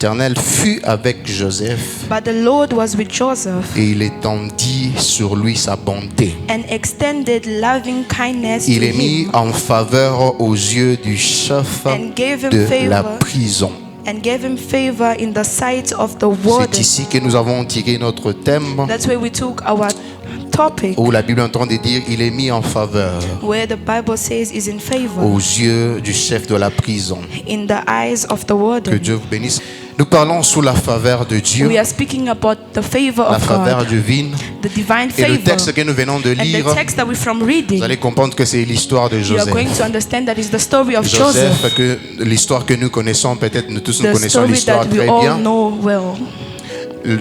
L'Éternel fut avec Joseph But the Lord was with Joseph et il étendit sur lui sa bonté. and extended loving kindness Il to est mis him en faveur aux yeux du chef and gave him de la favor prison. and gave him favor in the sight of the C'est warden. ici que nous avons tiré notre thème That's where we took our topic, où la Bible est en train de dire il est mis en faveur where the Bible says is in favor aux yeux du chef de la prison. in the eyes of the Que warden. Dieu vous bénisse. Nous parlons sous la faveur de Dieu, We are speaking about the favor la of faveur God, divine. the divine Et le favor. texte que nous venons de And lire, the text that we're from reading, vous allez comprendre que c'est l'histoire de you are going Joseph. to understand that is the story of Joseph, Joseph, que l'histoire que nous connaissons, peut-être nous tous nous the connaissons story l'histoire that we très all bien. know well.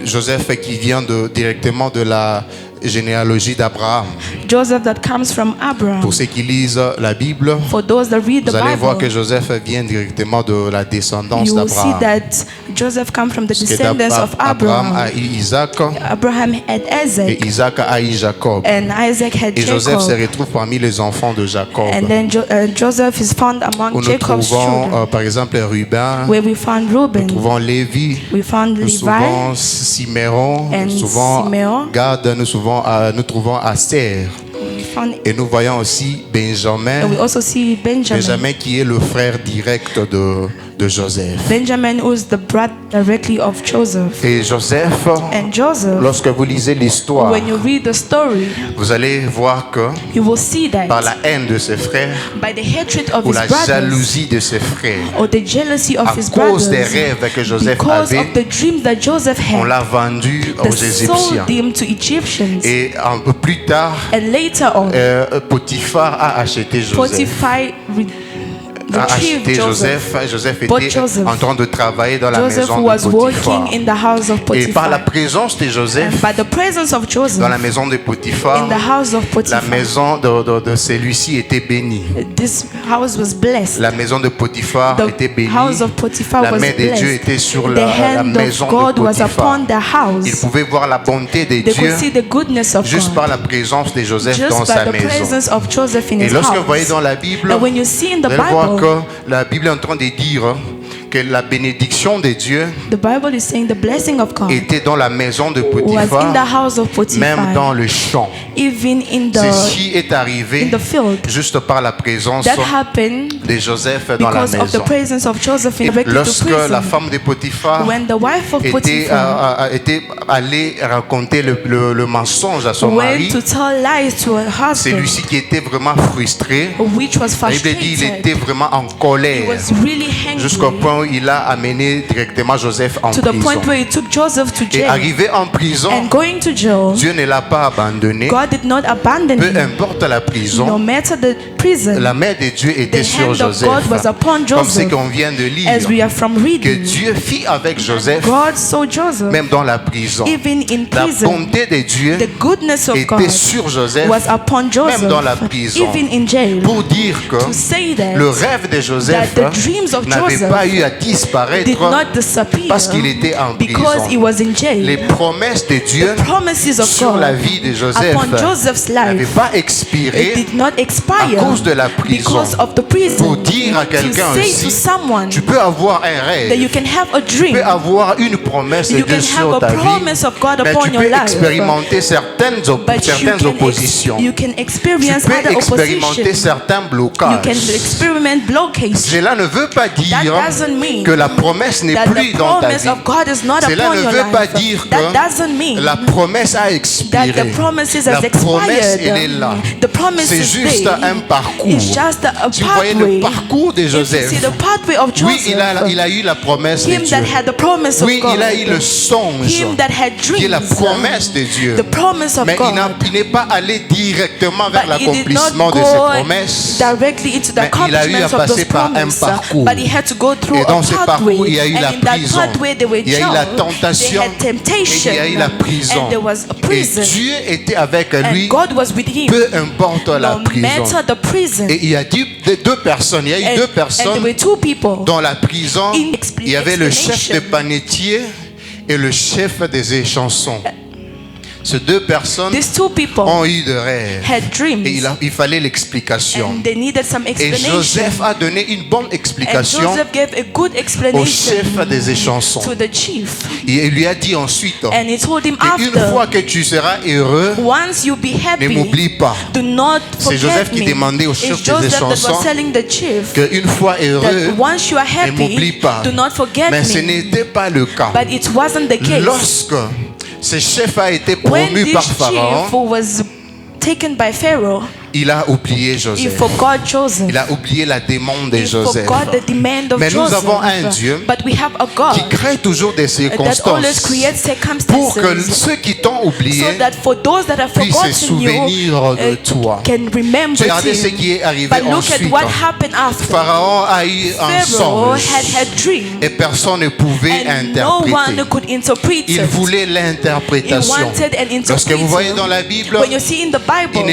Joseph qui vient directement de la généalogie d'Abraham. Joseph that comes from Abraham. Pour ceux qui lisent la Bible, For those that read the vous allez voir que Bible, Joseph vient directement de la descendance you will see d'Abraham. that Joseph comes from the Parce que descendants of Abraham a Abraham. eu Isaac Abraham had et Isaac, Isaac a eu Jacob. and Isaac had Et Joseph se Jacob. retrouve parmi les enfants de Jacob. And then Joseph is found Où among nous Jacob's trouvons children, par exemple Ruben, where we found nous Reuben, trouvons Lévi, we found nous Levi, trouvons Siméon, and nous trouvons Simeon. Gad, nous trouvons Aster. we found, Et nous voyons aussi Benjamin, and we also see Benjamin. Benjamin qui est le frère direct de Joseph. Benjamin was the brother directly of Joseph. Et Joseph, And Joseph, lorsque vous lisez l'histoire, when you read the story, vous allez voir que you will see par that la haine de ses frères by the hatred of ou his la brothers jalousie de ses frères, or the jealousy à of his cause des brothers, rêves que Joseph because avait, of the dreams that Joseph on had, l'a vendu aux they Égyptiens. sold him to Egyptians. Et un peu plus tard, And later on, Potiphar a acheté Joseph. Potiphar A retrieved acheté Joseph. Joseph Bought était Joseph. en train de travailler dans la Joseph maison was de Potiphar. working in the house of Et par la Potiphar. présence de Joseph And by the presence of dans la Joseph maison de Potiphar, in the house of la Potiphar, maison de celui-ci était bénie. this house was blessed. La maison de Potiphar était The bénie. house of Potiphar La was main de Dieu blessed. était sur The la hand maison of de God was Potiphar. upon the house. Il pouvait voir la bonté de They Dieu could see the goodness of juste par God la présence de Joseph dans just sa by the maison. presence of Joseph in Et his lorsque vous voyez house. dans la Bible, And when you see in vous the allez voir Bible, que la Bible est en train de dire que la bénédiction de Dieu the Bible is saying the blessing of God était dans la maison de was in the Potiphar, house of même dans Potiphar, le champ. even in Ceci est in arrivé the field. juste par la présence That happened de Joseph dans la because of the maison. presence of Joseph in directly to Lorsque la prison. femme de Potiphar When the wife of était Potiphar allée raconter le mensonge à son went mari, to tell lies to her husband, celui-ci qui était vraiment frustré, which was la Bible dit il était frustrated, vraiment en he colère, was really jusqu'au angry, point où il a amené directement Joseph en to the prison. point where he took Joseph to Et jail. arrivé en prison, And going to jail, Dieu ne l'a pas abandonné. God did not abandon Peu him. importe la No prison, matter the prison, la main de Dieu était the sur hand of Joseph. God was upon Comme ce Joseph. qu'on vient de lire, As we are from que reading, Dieu fit avec Joseph, God saw Joseph même dans la prison. even in La prison. bonté de Dieu The goodness of était God sur Joseph, was upon même dans la Joseph, prison, even in jail, pour dire que to say that le rêve de Joseph that the dreams of n'avait Joseph pas eu à did disparaître not disappear parce qu'il était en because he prison. was in Les jail. promesses de Dieu The promises of sur la God vie de Joseph upon Joseph's n'avaient life, pas it expiré did not à expire cause de la prison. because of the Pour prison. dire à To quelqu'un say aussi, to someone tu peux avoir un that rêve, you can have a tu dream, peux avoir une promesse de you Dieu can sur have ta a vie, promise of God mais upon tu your peux life, expérimenter certaines oppositions. you can Tu experience peux other expérimenter opposition. certains You blocages. can experiment blockage. Cela ne veut pas dire That doesn't mean que la promesse n'est that plus the dans ta promise vie. of God is not Cela upon ne your veut pas life. dire That que doesn't mean la promesse a that expiré. the promises La has promesse, elle est expired. là. The promise C'est is juste there. un parcours. It's just a Si vous voyez le pathway. parcours de If you Joseph, see the pathway of oui, Joseph, il a eu la promesse de him Dieu. that had the promise of Oui, God, il a eu le songe him that had qui est la dreams, promesse de Dieu. the promise of Mais God, il n'est pas allé directement vers but he did not l'accomplissement de go ses promesses. directly into the Mais il a eu à accomplishment of passer those par un promises, parcours. but he had to go through Et dans a ce pathway. parcours, il y a eu la And in that prison. pathway, they were Il y a eu la jailed, tentation. they had temptation, Et il y a eu la prison. and there was a Et prison. Dieu était avec lui, And God was with him, peu importe la no prison. matter the prison. Et il y a deux personnes. Il y a eu And deux there personnes were two people. dans la prison. In Il y avait le chef explanation. des panetiers et le chef des échansons. Ces deux personnes these two people ont eu de rêves. had dreams. Et il fallait l'explication. And they needed some Et explanation. Joseph a donné une bonne And explication Joseph gave a good au explanation chef des échansons. to the chief. Et il lui a dit ensuite, And he told him et une after, fois que tu seras heureux, once you be ne happy, m'oublie pas. do not C'est Joseph forget qui me. demandait au It's chef des Joseph that échansons was telling the chief qu'une fois heureux, that once you are ne m'oublie happy, pas. do not forget Mais ce me. n'était pas le cas. But it wasn't the case. Lorsque ce chef a été When promu this par chief Pharaon, was taken by Pharaoh, il a oublié he Joseph. forgot Joseph. Il a oublié la demande de He Joseph. forgot the demand of Mais nous Joseph. avons un Dieu But we have a God qui crée toujours des that always circonstances creates pour que circumstances ceux qui t'ont oublié so that for those that have puissent se forgotten you, souvenir de toi. can remember Regardez ce him. qui est arrivé But look at ensuite. what happened after. Pharaon a eu un Pharaoh songe had dream, et personne ne pouvait and no one interpréter. could interpret Il it. voulait He l'interprétation. wanted an Lorsque vous voyez interpreter. dans la Bible, When you see in the Bible,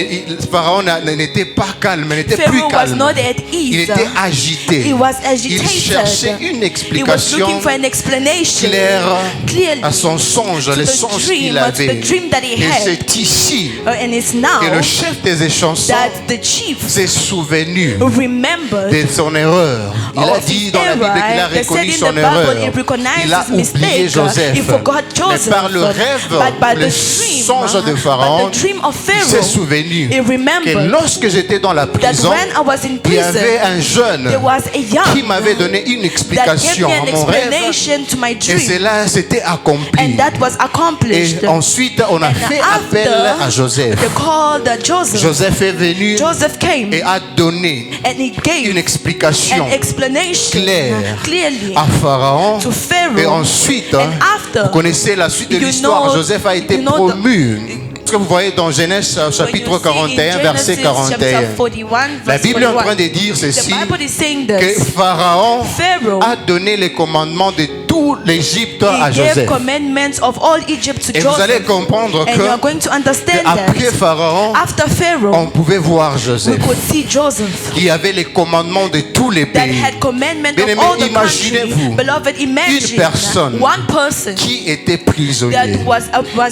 Pharaon n'était pas calme, n'était plus Pharaoh was calme. not at Il ease. était agité. He was Il cherchait agitated. une He was explication looking for an explanation claire clearly à son songe, to les the songes dream, qu'il to avait. the dream that he Et had. c'est ici And it's que now le chef des échansons that the chief s'est souvenu remembered de son erreur. Il a of dit his dans la Bible qu'il a error. They reconnu said in son the erreur. Bible he recognized Il a his oublié mistake. Joseph. He forgot Mais Joseph. par le rêve, But by le the dream, songe de Pharaon, but the dream of il s'est Pharaoh, souvenu he que remembered lorsque j'étais dans la that prison, when I was in il y avait prison, un jeune there was a young qui m'avait donné une that gave explication me à an mon rêve. explanation to my Et dream. cela s'était accompli. And that was accomplished. Et ensuite, on a And fait after, appel à Joseph. they called Joseph. Joseph est venu Joseph came et a donné and he gave une explication an explanation claire clearly à Pharaon. to Pharaoh. Et ensuite, And after, vous connaissez la suite de you l'histoire. know- Joseph a été you know promu. Ce que vous voyez dans Genèse When chapitre you see 41, in verset Genesis 41. chapter 41, La verse Bible est en 41, train de dire the ceci, Bible is saying que this. Pharaon Pharaoh, a donné les commandements de tout l'Égypte à he gave Joseph. commandments of all Egypt to Et vous allez Joseph. comprendre And you are going to understand qu'après that Pharaon, after Pharaoh, on pouvait voir we Joseph, could see Joseph qui avait les commandements de tous les that pays. had commandment Bien of aimé, all the country. imaginez-vous Beloved, imagine personne one person Qui était that prisonnier was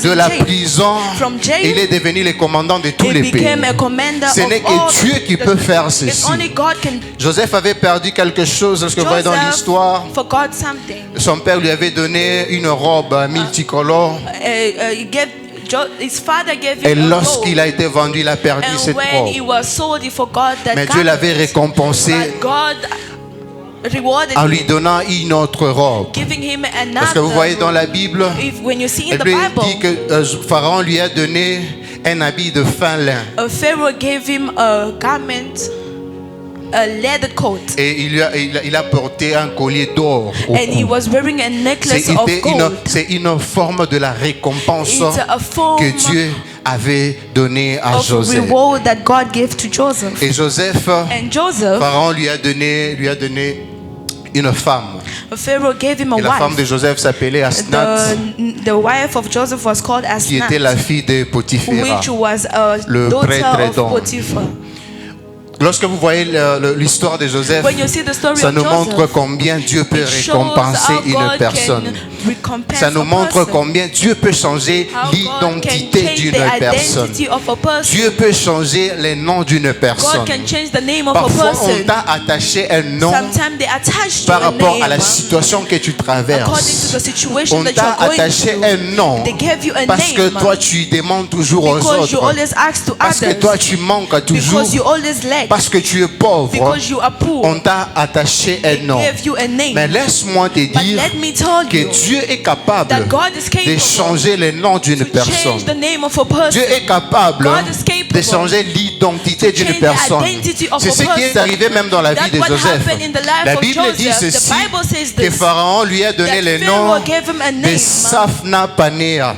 de in la jail. prison, From jail, il est devenu le commandant de tous he les pays. became a commander Ce n'est of all que Dieu qui the- peut faire It's ceci. only God can. Joseph avait perdu quelque chose, lorsque vous voyez dans Joseph l'histoire. forgot something. Son père lui avait donné une robe multicolore. His father gave Et him a lorsqu'il robe. a été vendu, il a perdu And cette when he robe. was sold, he forgot that Mais Dieu l'avait garment. récompensé But God rewarded en lui him, donnant une autre robe. giving him another. Parce que vous voyez dans la Bible, When you see in elle the lui Bible, dit que Pharaon lui a donné un habit de fin lin. Pharaoh gave him a garment, a leather coat, Et il a porté un collier d'or au and he cou. was wearing a necklace of gold. C'est une forme de la récompense It's a form que Dieu avait donnée à of Joseph. reward that God gave to Joseph. Et Joseph, And Joseph, Pharaon lui a donné une femme. Pharaoh gave him a Et la femme wife. de Joseph s'appelait Asnath, The wife of Joseph was called qui était Asnath, la fille de Potiphera. which was a le daughter prêtre of d'On. Potiphar. Lorsque vous voyez l'histoire de Joseph, When you see the story ça of nous Joseph, montre combien Dieu peut it shows récompenser how une God personne. can recompense Ça nous a montre person. combien Dieu peut changer How God l'identité can change d'une the personne. identity of a person. Dieu peut changer les noms d'une personne. God can change the name of a Parfois, person. on t'a attaché un nom Sometimes they attach to par a rapport name à la situation que tu according to traverses. the situation On that t'a you're going attaché through. un nom They gave you a parce que name toi, tu demandes toujours aux because you autres. always ask to Parce que others. toi, tu manques toujours. Because you always lack. Parce que tu es pauvre. Because you are poor. On t'a attaché They un nom. gave you a name. Mais laisse-moi te But dire let me tell que you Dieu est capable that God is de capable changer le nom d'une to personne. change the name of a person. Dieu est capable God is capable de changer l'identité d'une change the personne. identity of C'est a ce qui est person. arrivé même dans la vie That's de what Joseph. happened in the life La of Bible dit Joseph. The ceci, Bible says que this, Pharaon lui a donné that le Pharaoh nom gave him a de name. Saphna-Panéa.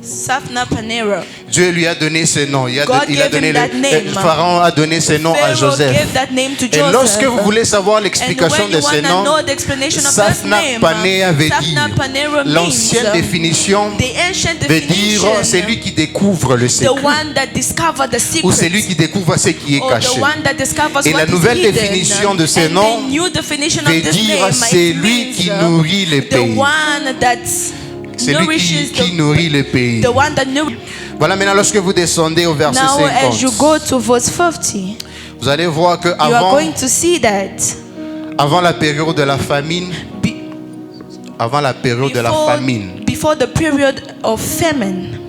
Saphna-Paneah. Dieu lui a donné ce nom. Il a God donné gave him that name. Pharaon a donné ce nom à Pharaoh Joseph. gave that name to Et Joseph. lorsque vous voulez savoir And l'explication when de you ce want to nom, know the explanation of this name, Saphna-Panéa veut dire, Saphna-Paneah l'ancienne means définition the ancient veut dire definition, celui qui découvre le the secret one that discovered the ou secret, celui qui découvre ce qui est or caché. the one that discovers Et what la is nouvelle hidden. définition de ce And nom the new definition veut of this dire name, c'est it lui means, qui nourrit les the pays. one that's C'est lui nourishes qui nourrit le pays. the one that nourishes. Voilà, maintenant lorsque vous descendez au verset Now, as you 50, go to verse 50, vous allez voir que you are avant, going to see that avant la période de la famine, avant la période de la famine, before the period of famine,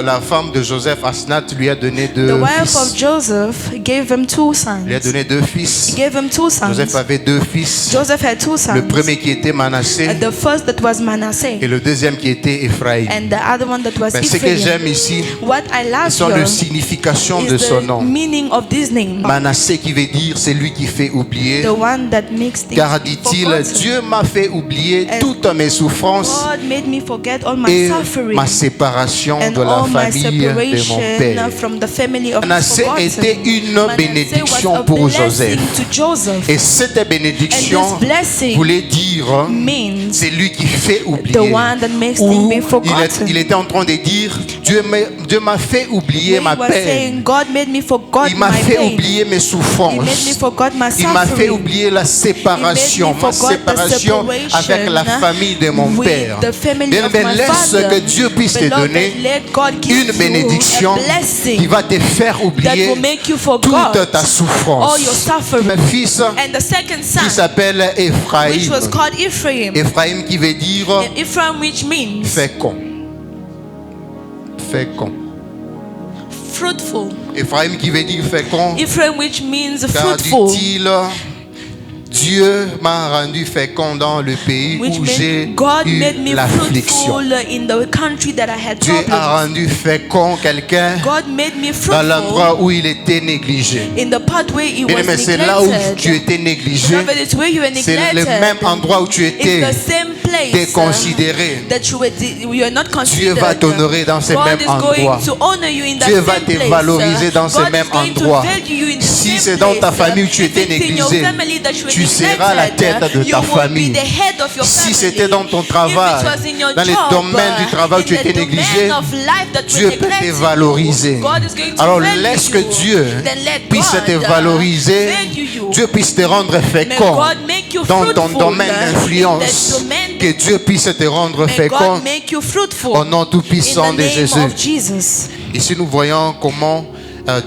la femme de Joseph, Asnath, lui a donné the deux wife of fils. Joseph gave him two sons. Lui a donné deux fils. He gave him two sons. Joseph avait deux fils. Joseph had two sons. Le premier qui était Manassé The first that was Manasseh, et le deuxième qui était Ephraïm. and the other one that was Mais ce que Ephraim. j'aime ici, What I love sont here les significations is de son the nom. meaning of this name. Manassé qui veut dire c'est lui qui fait oublier. The one that makes things Car dit-il, forgotten. Dieu m'a fait oublier And toutes mes souffrances God made me forget all my et suffering ma séparation and de la all my famille de mon separation père. from the family of Manassé forgotten. était une Manasseh bénédiction was a pour blessing Joseph. to Joseph. Et cette bénédiction And this blessing voulait dire, means c'est lui qui fait oublier. the one that makes Ou things be forgotten. il était en train de dire, Dieu m'a fait oublier He ma was peine. saying, God made me forget Il m'a my fait pain. oublier mes He souffrances. made me forget my Il m'a fait suffering. oublier la séparation, He made me ma forget the séparation separation avec la famille de mon with père. the family Bien, of ben, my laisse father. que Dieu puisse te Beloved, donner let God give une you bénédiction a blessing qui va te faire that oublier will make you toute forget ta souffrance. all your suffering. Mon fils And the second qui son, s'appelle which was Ephraïm. called Ephraim. Ephraïm qui veut dire Ephraim, which means fécond. Fécond. fruitful. Ephraïm qui veut dire fécond. Ephraim, which means Car fruitful. dit-il, Dieu m'a rendu fécond dans le pays Which où j'ai meant God made eu me l'affliction. fruitful in the country that I had Dieu a problems. rendu fécond quelqu'un God made me dans fruitful l'endroit où il était négligé. in the part where he Bien was aimé, c'est là où tu neglected. étais négligé. Beloved, it's where you were C'est le neglected. même endroit où tu It's étais the same place déconsidéré. that you are not Dieu considered. va t'honorer dans ce God même is endroit. going to honor you in that Dieu same va te place. valoriser dans ce God même is going to endroit. value you in the Si same c'est dans ta place. famille où tu étais If it's in your négligé, family that you were tu seras la neglected, tête de you ta will famille. be the head of your Si family. c'était dans ton If travail, it was in your dans les job, domaines du travail où tu in the étais domain négligé, of life that you Dieu were peut te neglected, valoriser. God is going to Alors value laisse que you. Dieu Then let puisse God te valoriser, value you. Dieu puisse te rendre May fécond God make you dans ton fruitful domaine in d'influence. that domain. Que Dieu puisse te rendre May fécond God make you fruitful au nom tout-puissant in the de name Jésus. of Jesus. Ici nous voyons comment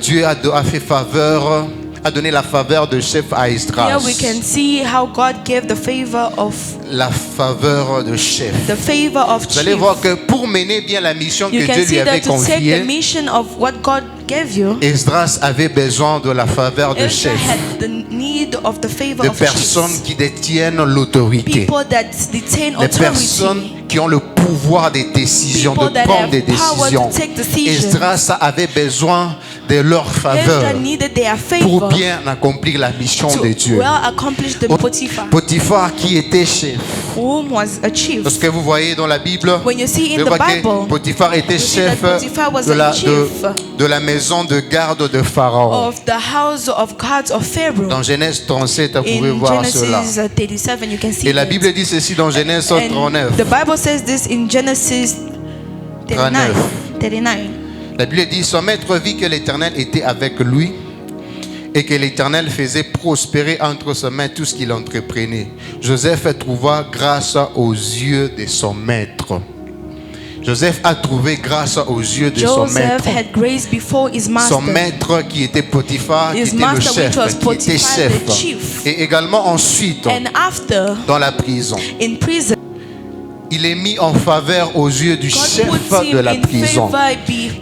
Dieu a fait faveur, a donné la faveur de chef à Esdras. Here we can see how God gave the favor of La faveur de chef. Vous allez chief. voir que pour mener bien la mission que You can Dieu lui see avait that to take the confiée, mission of what God gave you, Esdras avait besoin de la faveur de Ezra chef, had the need of the favor de of personnes chiefs. qui détiennent l'autorité, People that detain des personnes authority. qui ont le pouvoir des décisions, People de that prendre have des power décisions. to take decisions. Esdras avait besoin de leur faveur Ezra needed their pour favor bien accomplir la mission to de Dieu. well accomplish the Potiphar, Potiphar qui était chef. whom was a chief. Lorsque vous voyez dans la Bible, When you see in vous the voyez que Bible, Potiphar était you see chef that Potiphar was de a chief de la maison de garde de Pharaon. of the house of gods of Pharaoh. Dans Genèse 37, vous pouvez In voir cela. Genesis 37, you can see Et la that. Bible dit ceci dans Genèse And 39. the Bible says this in Genesis 39. 39. La Bible dit, son maître vit que l'Éternel était avec lui et que l'Éternel faisait prospérer entre ses mains tout ce qu'il entreprenait. Joseph trouva grâce aux yeux de son maître. Joseph a trouvé grâce aux yeux de son maître. Joseph had grace before his Son master. maître qui était Potiphar, qui His était le master, chef, which was qui était Potiphar, chef. the chief. Et également ensuite, And after, dans la prison, in prison, il est mis en faveur aux yeux du God chef puts de him la in prison. favor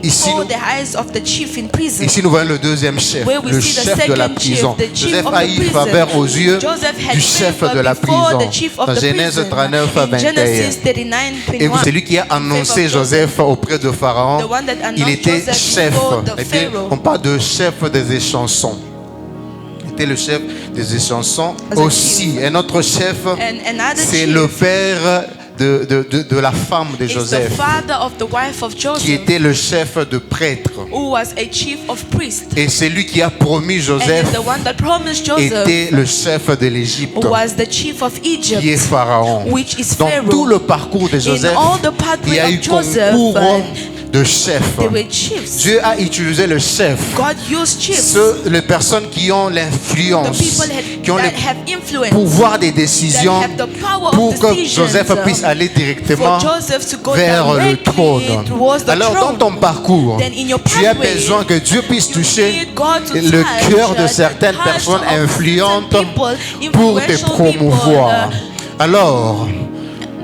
Ici, before nous- the eyes of the chief in prison. Ici, nous voyons le deuxième chef, Where we le see the chef de la second chief, prison. the chief Joseph of a the eu prison. faveur aux yeux Joseph had du chef favor de la before prison. the chief of Dans the Genèse prison. 39 à In 21. Genesis 39, Et vous, 21. celui qui a annoncé Favor of Joseph auprès de Pharaon, The one that announced il était Joseph chef. before the Et puis, Pharaoh. on parle de chef des échansons. Il était le chef des échansons As a aussi. Et notre chef, And another c'est chief le père de la femme de is the Joseph, father of the wife of qui Joseph, était le chef de prêtre. who was a chief of priests. Et c'est lui qui a promis And Joseph the one that promised Joseph était le chef de l'Égypte, was the chief of qui est Egypt, Pharaon. which is Dans Pharaoh. tout le parcours de In Joseph, all the il y a pathway eu of Joseph, concours de chefs. They were chiefs. Dieu a utilisé le chef. God used chiefs. Les personnes qui ont The l'influence, people qui ont that le have influence. pouvoir des décisions That have the power pour of que decisions, Joseph puisse aller directement for Joseph to go vers le directly trône. towards the Alors dans throne. ton parcours, Then in your tu as pathway, besoin que Dieu puisse you toucher need God to le touch cœur de the certaines hearts personnes of influentes certain people, pour te influential promouvoir. Alors,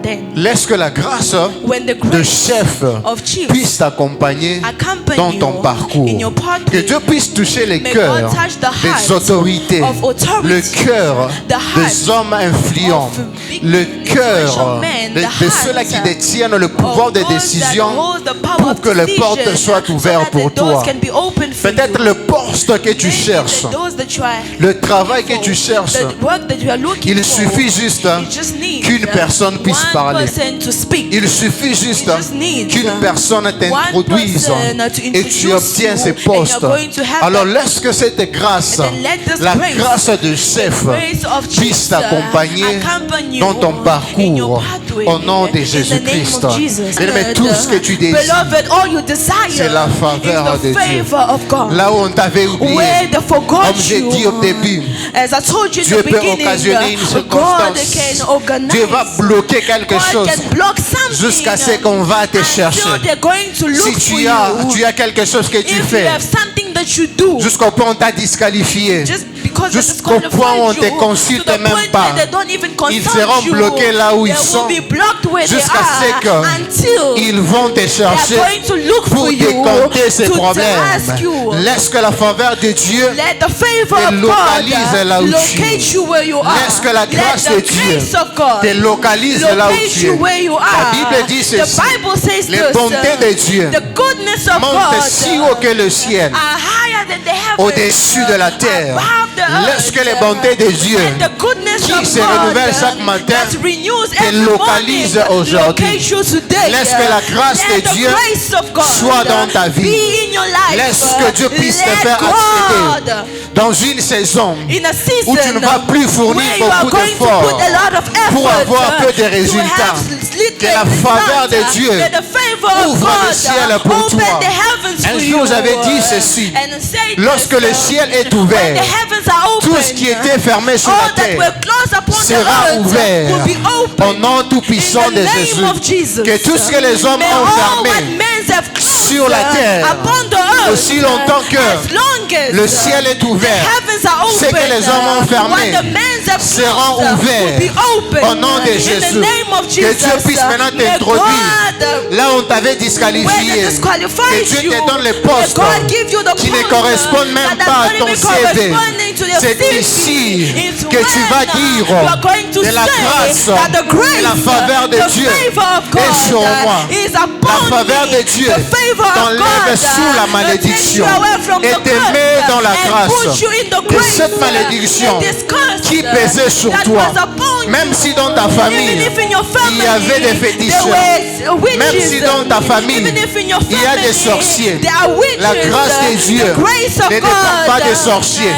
Then, laisse que la grâce when the de grace chef of chiefs puisse t'accompagner accompany dans you ton parcours. in your pathway, Que Dieu puisse toucher les may cœurs God touch the hearts des autorités, of authority, le cœur the hearts des hommes influents, of big le cœur influential men, de the ceux-là qui hearts détiennent le pouvoir of de those that décision hold the power pour of que les portes decision, soient so ouvertes that pour the doors toi. can be opened for Peut-être you. le poste que tu Maybe cherches, the doors that you are le travail que looking tu for, cherches, the work that you are looking il for, suffit juste it just needs qu'une personne puisse one parler. person to speak. Il suffit juste It just needs qu'une personne t'introduise one person to et tu introduce obtiens you, ces and postes. you're going to have Alors that. laisse que cette grâce, And then let this la grace, grâce de chef, grace of puisse Jesus, t'accompagner accompany you dans ton in your parcours pathway, au nom de in the Jésus-Christ. name of Jesus. Mais tout ce que tu désires, Beloved, all you desire c'est la faveur is de the Dieu. favor of God. Là où on t'avait oublié, Where they forgot comme j'ai dit au you, début, as I told you in Dieu the peut beginning, occasionner une God circonstance. can organize. Dieu va bloquer quelque God chose can block something jusqu'à ce qu'on va te chercher. until they're going to look Si for tu as quelque chose que tu If fais, you have something that you do, jusqu'au point où on t'a disqualifié, just because they jusqu'au point où on te disqualified you, consulte to the même point pas, that they don't even ils consult seront you, bloqués là où ils they sont, will be blocked where they jusqu'à ce are until qu'ils vont te they chercher are going to look pour for you décompter ces to problèmes. ask you. Laisse que la faveur de Dieu Let the favor te of localise God là où tu es. locate you where you are. Laisse que la grâce Let de the Dieu grace of God te localise là où locate tu you es. where you La are. Bible dit The ceci, Bible says les this, bontés de Dieu the goodness of montent God si haut que le ciel, are higher than the heavens, au-dessus de la terre. above the earth. Laisse que les bontés de Dieu And the goodness qui of se God renouvellent chaque matin that renews te every localise morning, aujourd'hui. locate you today. Laisse que la grâce Let de the Dieu grace of God soit dans ta vie. be in your life. Laisse que Dieu puisse te Let faire accéder God, dans une saison in a season où tu ne vas plus fournir where you are beaucoup going to d'efforts put a lot of effort pour avoir peu de to résultats. have little Que la faveur de results, Dieu that the favor of ouvre le God ciel pour open toi. the heavens Un for jour, you. j'avais dit ceci. And say Lorsque this, le ciel est when ouvert, the heavens are open, tout ce qui était fermé sur all la that terre were closed upon the sera earth ouvert will be open. au nom tout-puissant In de the name Jésus. of Jesus. Que tout ce que les hommes May ont all what fermé men have closed sur la terre, upon the earth, aussi longtemps que as long as le ciel est ouvert, the heavens are ce open, que les hommes ont fermé what the men have seront closed ouverts will be open. au nom de In Jésus. the name of Que Jesus, Dieu puisse maintenant may t'introduire God, là où on t'avait where they disqualifié. disqualified Que Dieu you, te donne les may postes God give you the qui ne post correspondent même that pas à does ton not even CV. corresponding to your C'est CV. ici It's que tu vas when, dire you are going to de la say grâce that the grace, et la faveur de the Dieu favor of God est sur moi. is La upon faveur me. de Dieu The favor of t'enlève God sous la malédiction takes you away from et the te curse met dans la and grâce. puts you in the Et grace. cette malédiction And this curse qui pesait sur that toi, was upon même you, si dans ta famille even if in your family, il y avait des there féticheurs, were witches, même si dans ta famille even if in your il y a des family, sorciers, there are witches, la grâce de Dieu the grace of ne dépend God pas des sorciers.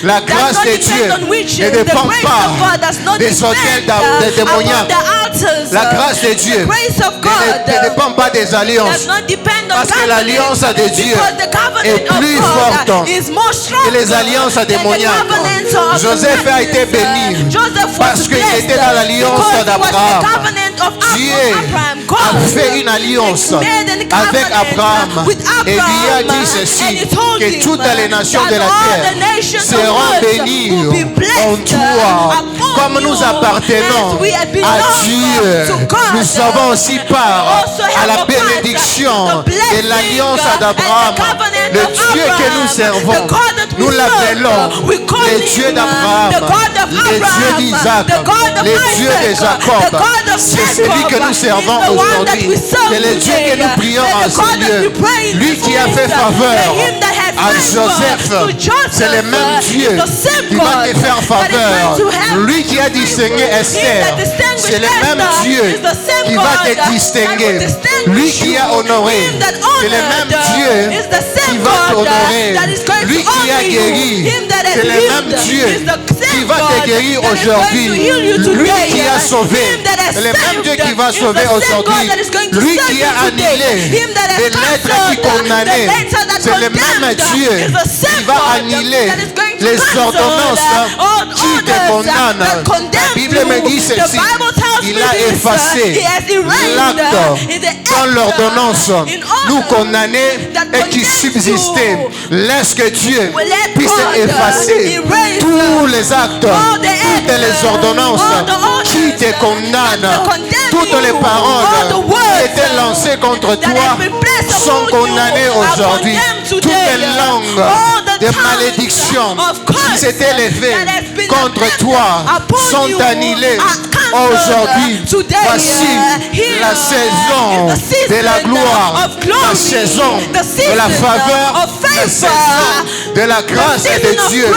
La does grâce not de depend Dieu on witches. ne The dépend grace pas of God does not des depend hôtels upon démoniaques. the altars. La grâce de Dieu The grace of God ne dépend pas des does alliances. not depend on Parce que l'alliance de Dieu because the covenant est plus of God forte is more que stronger les alliances than the démoniaques. covenant of Joseph a été béni Joseph was parce qu'il blessed était dans l'alliance because he was d'Abraham. the covenant of Dieu Abraham. a God fait une alliance made a avec covenant Abraham with et lui a Abraham, dit ceci, and he told que him toutes les nations de la that all terre the nations of seront earth bénies will be blessed en toi. upon Comme nous you, appartenons as we belong à Dieu, to God. nous avons aussi part Also à have la a part, bénédiction the blessing, de l'alliance and d'Abraham. the covenant Le of Dieu que nous Abraham, servons, the God that we nous serve, l'appelons we call le him, Dieu d'Abraham, the God of le Dieu Abraham, d'Isaac, the God of le Dieu de Isaac, Jacob. the God of C'est celui Jacob, que nous is servons the one that aujourd'hui. we serve C'est le Dieu que today, nous prions and en the ce God that lieu. we pray in Lui this qui a fait place, faveur him that had à Joseph, c'est le même Dieu qui va te faire faveur. Lui qui a distingué Esther, c'est le même Dieu qui va te distinguer. Lui qui a honoré, c'est le même Dieu qui va t'honorer. Lui qui a guéri, c'est le même Dieu qui va te guérir aujourd'hui. Lui qui a sauvé, c'est le même Dieu qui va sauver aujourd'hui. Lui qui a annulé les lettres qui condamnaient, c'est le même Dieu qui va annuler les ordonnances qui te condamnent. La Bible me dit ceci: il a effacé l'acte dans l'ordonnance nous condamnés et qui subsistait. Laisse que Dieu puisse effacer tous les actes, toutes les ordonnances qui te condamnent. Toutes les paroles qui étaient lancées contre toi sont condamnées aujourd'hui. Toutes les langues de malédiction qui s'étaient levées contre toi sont annulées aujourd'hui. Voici la saison de la gloire, la saison de la faveur, la saison de la grâce de Dieu.